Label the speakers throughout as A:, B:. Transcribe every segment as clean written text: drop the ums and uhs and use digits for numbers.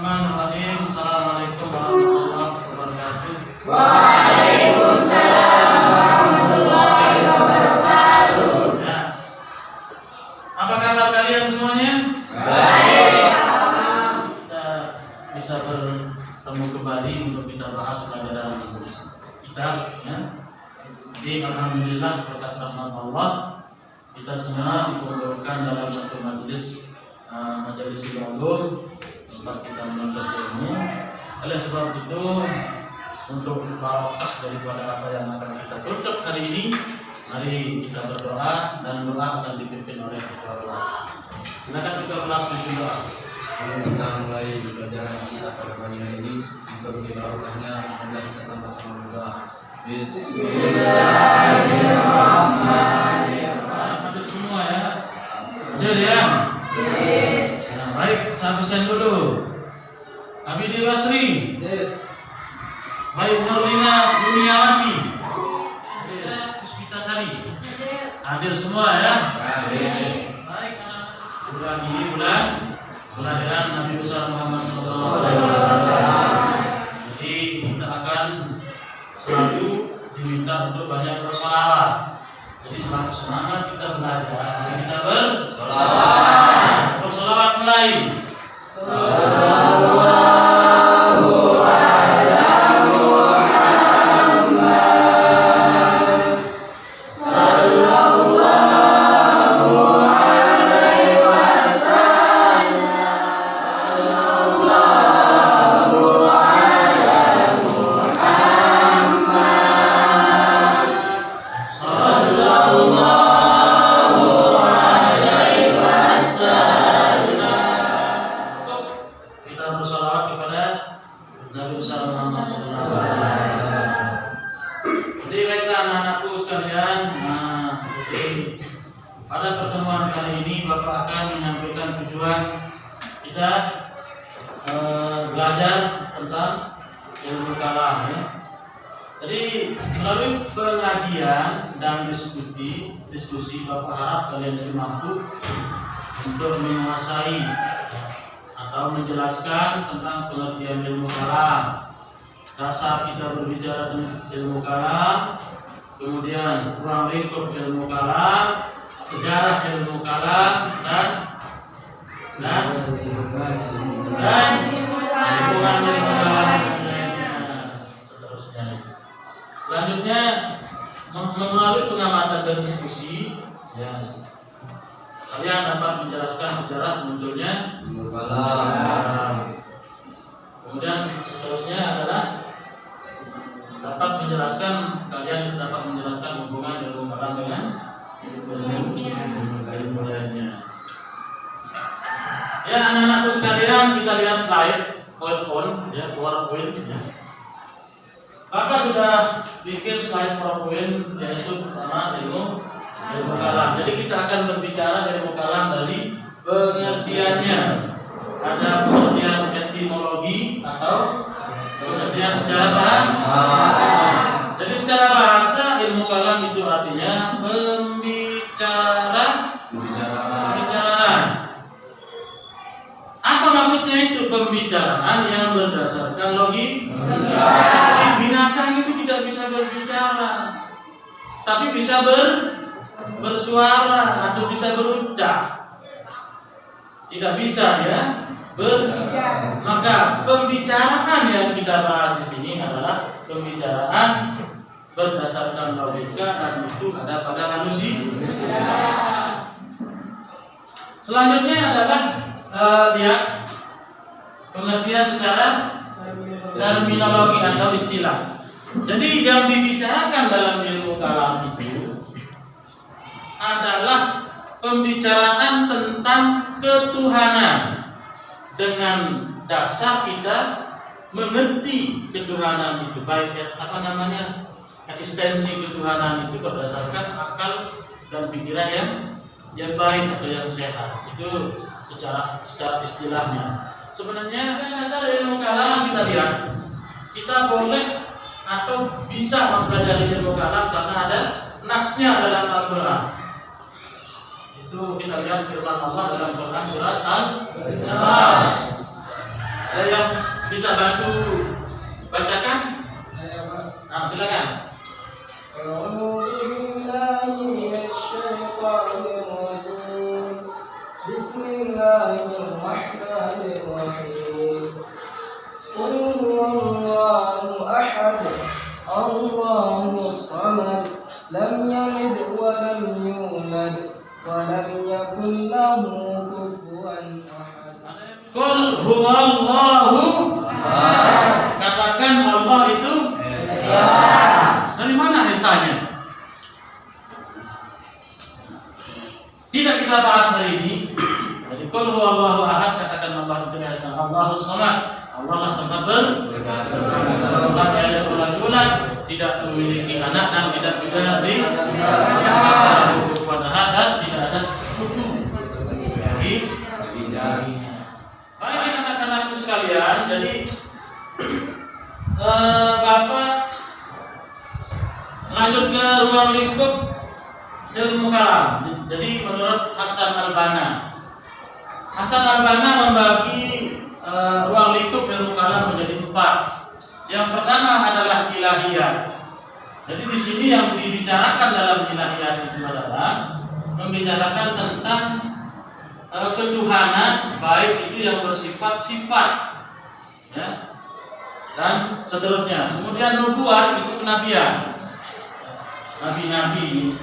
A: Bismillahirrahmanirrahim. Assalamualaikum warahmatullahi wabarakatuh.
B: Waalaikumsalam warahmatullahi wabarakatuh.
A: Ya. Apa kabar kalian semuanya?
B: Baik.
A: Kita bisa bertemu kembali untuk kita bahas pelajaran kitab, ya. Jadi alhamdulillah berkat rahmat Allah kita semua dikumpulkan dalam satu majelis majelis ulum tempat kita menuntut ilmu. Oleh sebab itu, untuk barokah daripada apa yang akan kita tuntut hari ini, mari kita berdoa, dan doa akan dipimpin oleh ketua kelas. Silakan ketua kelas pimpin doa.
C: Kita mulai pelajaran kita pada pagi hari ini, untuk barokahnya semoga kita sama-sama berdoa.
B: Bismillahirrahmanirrahim.
A: Hadir semua ya. Hadir ya. Nah, baik, saya absen dulu. Abidi Basri. Baik, Nurlina Duniawati. Hadir. Puspita Sari. Hadir semua ya. Baik, bulan ini bulan kelahiran Nabi besar Muhammad SAW. Jadi kita akan selalu diminta untuk banyak bersolawat. Jadi selalu semangat kita belajar. Mari kita bersolawat. Bersolawat mulai. Pada pertemuan kali ini Bapak akan menyampaikan tujuan kita belajar tentang ilmu kalam, ya. Jadi melalui pengajian dan diskusi Bapak harap kalian mampu untuk menguasai atau menjelaskan tentang pengertian ilmu kalam, dasar kita berbicara tentang ilmu kalam, kemudian ruang lingkup ilmu kalam, sejarah ilmu kalam, dan lingkungan ilmu kalam, seterusnya. Selanjutnya melalui pengamatan dan diskusi, ya, kalian dapat menjelaskan sejarah munculnya ilmu kalam. Kemudian seterusnya adalah dapat menjelaskan, kalian dapat menjelaskan hubungan ilmu kalam dengan ilmu lainnya. Ya, anak-anakku sekalian, kita lihat slide PowerPoint, ya, PowerPoint, ya. Bapak sudah bikin slide PowerPoint, yaitu pertama ilmu kalam. Jadi kita akan berbicara ilmu kalam dari pengertiannya. Ada pengertian etimologi atau pengertian secara bahasa. Jadi secara bahasa ilmu kalam itu artinya pembicaraan. Apa maksudnya itu? Pembicaraan yang berdasarkan logika. Jadi binatang itu tidak bisa berbicara, tapi bisa bersuara atau bisa berucap. Tidak bisa ya berbicara. Maka pembicaraan yang kita bahas di sini adalah pembicaraan berdasarkan logika, dan itu ada pada manusia. Selanjutnya adalah lihat pengertian secara terminologi atau istilah. Jadi yang dibicarakan dalam ilmu kalam itu adalah pembicaraan tentang ketuhanan dengan dasar kita mengerti ketuhanan itu, baik eksistensi ketuhanan itu berdasarkan akal dan pikiran yang baik atau yang sehat. Itu secara istilahnya. Sebenarnya dasar ilmu kalam kita lihat, kita boleh atau bisa mempelajari ilmu kalam karena ada nasnya dalam Al-Quran. Itu kita lihat firman Allah dalam Quran surat Al-Nas. Ada yang bisa bantu bacakan? Nah, silakan.
D: Bismillahirrahmanirrahim. Qul huwallahu ahad, Allahus samad, lam yalid wa lam yulad wa lam yakul lahu kufuwan ahad.
A: Qul huwallahu ahad. Katakan Allah itu esa. Dari mana esanya? Tidak kita bahas hari ini. Jadi qul huwallahu ahad, katakan Allah itu esa. Allahus samad. Allah lah tempat berkat, ada bulan-bulan, tidak memiliki anak dan tidak berdiri, kepada dan tidak ada sekutu baginya. Baik anak-anakku sekalian, jadi Bapak lanjut ke ruang lingkup ilmu kalam. Jadi menurut Hasan Al-Banna membagi ruang lingkup ilmu kalam menjadi 4. Yang pertama adalah ilahiyat. Jadi di sini yang dibicarakan dalam ilahiyat itu adalah membicarakan tentang ketuhanan, baik itu yang bersifat sifat, ya, dan seterusnya. Kemudian nubuat itu kenabian, nabi-nabi.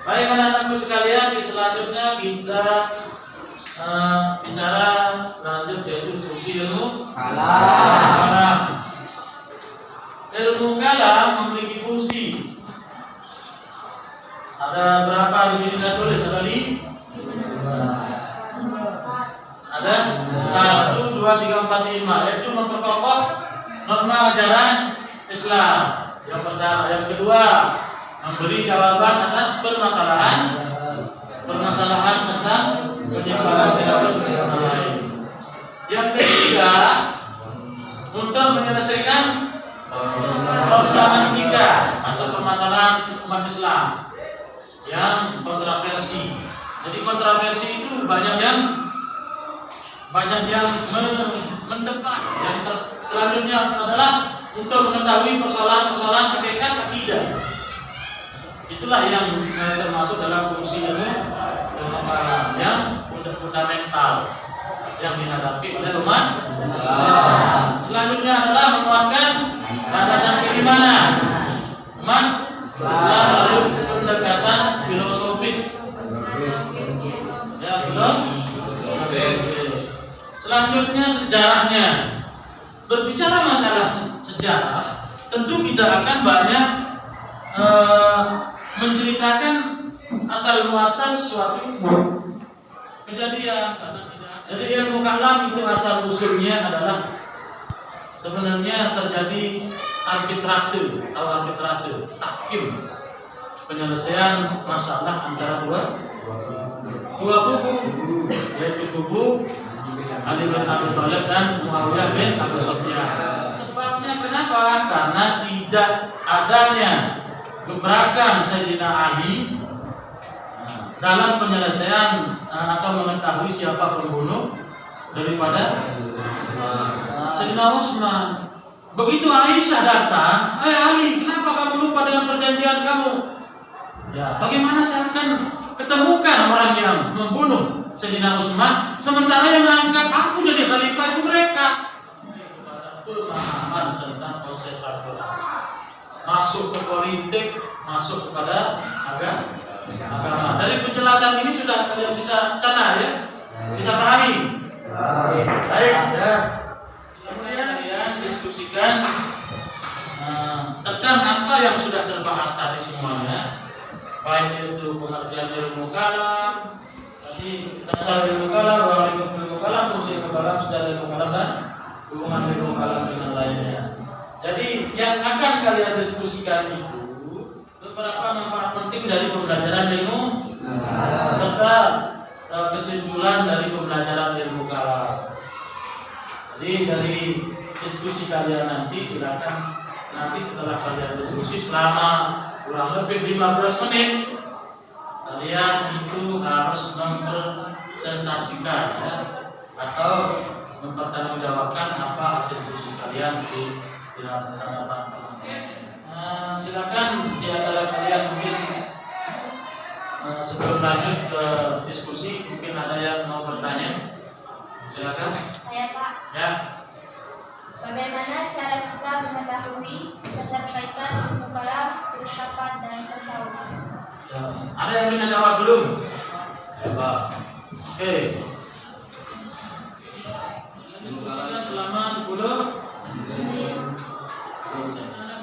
A: Baik anak-anakku sekalian, selanjutnya kita bicara lanjut yaitu fungsi ilmu kalam. Ilmu kalam memiliki fungsi. Ada berapa di sini saya tulis? Ada 5. Ada 1, 2, 3, 4, 5. Yaitu memperkokoh norma ajaran Islam. Yang pertama, yang kedua memberi jawaban atas permasalahan tentang penyimpangan teroris dan lain. Yang ketiga, untuk menyelesaikan problematika atau permasalahan umat Islam yang kontroversi. Jadi kontroversi itu banyak yang mendebat. Yang selanjutnya adalah untuk mengetahui persoalan-persoalan hakikat akidah. Itulah yang termasuk dalam fungsi ilmu kalam yang fundamental yang dihadapi oleh umat Islam. Selanjutnya adalah menguatkan landasan keimanan umat Islam, lalu pendekatan filosofis. Ya, filosofis. Selanjutnya sejarahnya. Berbicara masalah sejarah, tentu kita akan banyak menceritakan asal muasal suatu kejadian. Jadi ilmu kalam itu asal usulnya adalah sebenarnya terjadi arbitrase tahkim, penyelesaian masalah antara dua kubu, yaitu kubu Ali bin Abi Thalib dan Muawiyah bin Abu Sufyan. Sebabnya kenapa? Karena tidak adanya gebrakan Sayyidina Ali dalam penyelesaian atau mengetahui siapa pembunuh daripada Sayyidina Utsman. Begitu Aisyah datang, Ali, kenapa kamu lupa dengan perjanjian kamu? Ya, bagaimana saya akan ketemukan orang yang membunuh Sayyidina Utsman sementara yang mengangkat aku jadi khalifah itu mereka? Pemahaman tentang konsep agama, masuk ke politik, masuk kepada agama. Dari penjelasan ini sudah kalian bisa cerna ya, bisa pahami. Baik ya. Kemudian kalian diskusikan tentang apa yang sudah terbahas tadi semuanya, baik itu pengertian ilmu kalam, tadi dasar ilmu kalam, ruang lingkup ilmu kalam, fungsi ilmu kalam, sejarah ilmu kalam dan hubungan ilmu kalam dengan lainnya. Jadi yang akan kalian diskusikan itu beberapa manfaat penting dari pembelajaran ilmu serta kesimpulan dari pembelajaran ilmu kalam. Jadi dari diskusi kalian nanti silakan nanti setelah kalian diskusi selama kurang lebih 15 menit kalian itu harus mempresentasikan ya, atau mempertanggungjawabkan apa hasil diskusi kalian di hadapan. Silakan di antara kalian mungkin sebelum lanjut ke diskusi mungkin ada yang mau bertanya. Silakan.
B: Saya Pak.
A: Ya.
B: Bagaimana cara kita mengetahui keterkaitan ilmu kalam, filsafat dan tasawuf?
A: Ya. Ada yang bisa jawab belum?
C: Ya Pak.
A: Oke. Diskusikan selama 10 menit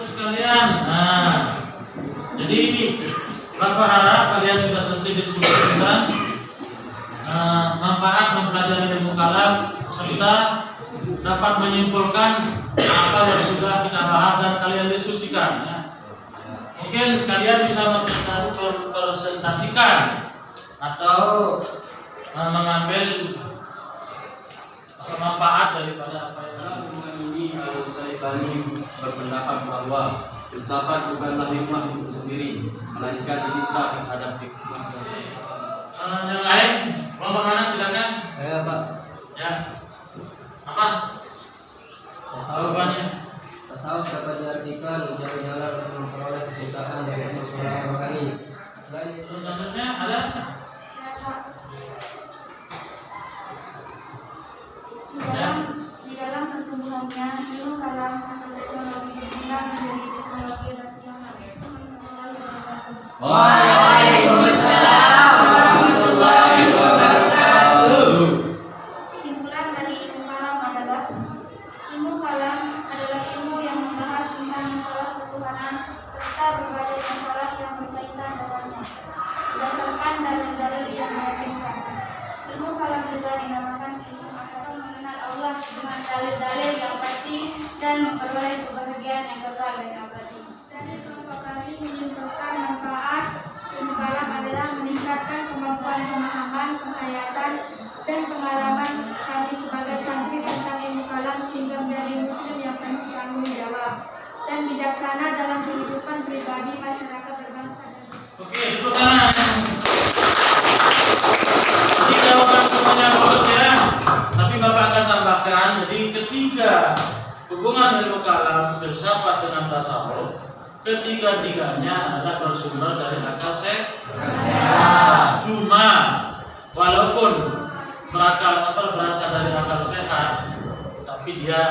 A: sekalian. Jadi Bapak harap kalian sudah selesai diskusi kita. Manfaat mempelajari ilmu kalam serta dapat menyimpulkan apa yang sudah kita bahas dan kalian diskusikan. Ya. Mungkin kalian bisa mempresentasikan atau mengambil manfaat daripada apa yang
C: Dengan ini Al-Syaibani berpendapat bahwa filsafat bukanlah hikmah itu sendiri, melainkan cinta terhadap hikmah.
A: yang lain, kelompok mana silakan?
D: Saya Pak.
A: Ya. Apa? Jawabannya.
D: Tasawuf dapat diartikan mencari jalan untuk memperoleh kecintaan dan kesempurnaan rohani. Selain itu,
A: Terus selanjutnya ada?
B: Di dalam pertumbuhannya, ilmu kalam atau teknologi berkembang menjadi teknologi rasional.
D: Waalaikumsalam warahmatullahi wabarakatuh.
B: Kesimpulan dari ilmu kalam adalah ilmu yang membahas tentang masalah ketuhanan serta berbagai masalah yang berkaitan dengannya berdasarkan dalil-dalil yang meyakinkan. Ilmu kalam juga dinamakan ilmu atau mengenal Allah dengan dalil-dalil yang pasti dan memperoleh kebahagiaan yang kekal dan abadi. Dari kelompok kami menyimpulkan manfaat ilmu kalam adalah meningkatkan kemampuan pemahaman, penghayatan, dan pengalaman kami sebagai santri tentang ilmu kalam sehingga menjadi muslim yang penuh tanggung jawab dan bijaksana dalam kehidupan pribadi, masyarakat, berbangsa dan
A: Oke, tepuk tangan. Jadi jawaban semuanya bagus ya. Tapi Bapak akan tambahkan, jadi ketiga hubungan ilmu kalam, filsafat dengan tasawuf, ketiga-tiganya adalah bersumber dari akal sehat. Cuma walaupun berasal dari akal sehat, tapi dia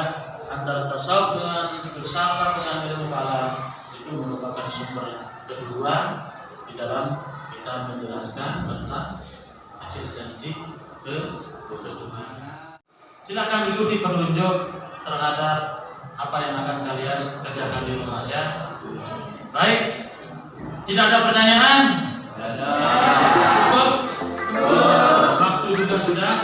A: antara tasawuf dengan filsafat dengan ilmu kalam itu merupakan sumber kedua di dalam kita menjelaskan tentang eksistensi ketuhanan. Silakan ikuti penunjuk terhadap apa yang akan kalian kerjakan di rumah ya. Baik, tidak ada pertanyaan? Cukup? Waktu juga sudah.